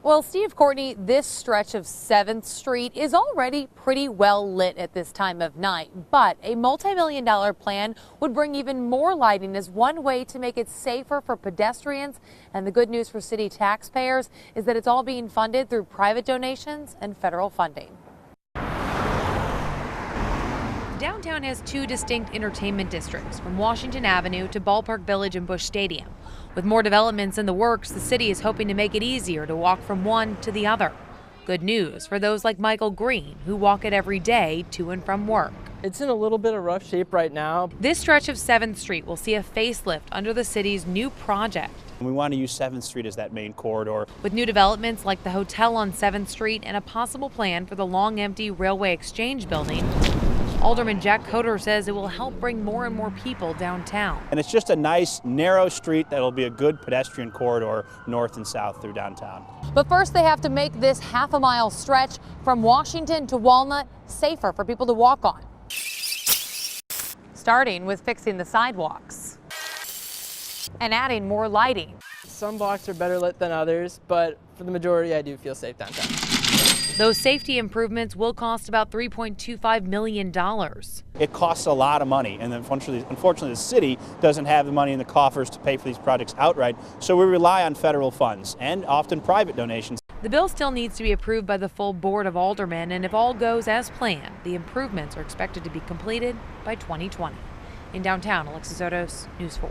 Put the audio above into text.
Well, Steve Courtney, this stretch of 7th Street is already pretty well lit at this time of night, but a multi-million-dollar plan would bring even more lighting as one way to make it safer for pedestrians. And the good news for city taxpayers is that it's all being funded through private donations and federal funding. Downtown has two distinct entertainment districts, from Washington Avenue to Ballpark Village and Busch Stadium. With more developments in the works, the city is hoping to make it easier to walk from one to the other. Good news for those like Michael Green, who walk it every day to and from work. It's in a little bit of rough shape right now. This stretch of 7th Street will see a facelift under the city's new project. We want to use 7th Street as that main corridor. With new developments like the hotel on 7th Street and a possible plan for the long empty Railway Exchange building, Alderman Jack Coder says it will help bring more and more people downtown. And it's just a nice, narrow street that'll be a good pedestrian corridor north and south through downtown. But first, they have to make this half-a-mile stretch from Washington to Walnut safer for people to walk on. Starting with fixing the sidewalks and adding more lighting. Some blocks are better lit than others, but for the majority, I do feel safe downtown. Those safety improvements will cost about $3.25 million. It costs a lot of money, and unfortunately the city doesn't have the money in the coffers to pay for these projects outright, so we rely on federal funds and often private donations. The bill still needs to be approved by the full board of aldermen, and if all goes as planned, the improvements are expected to be completed by 2020. In downtown, Alexis Odos, News 4.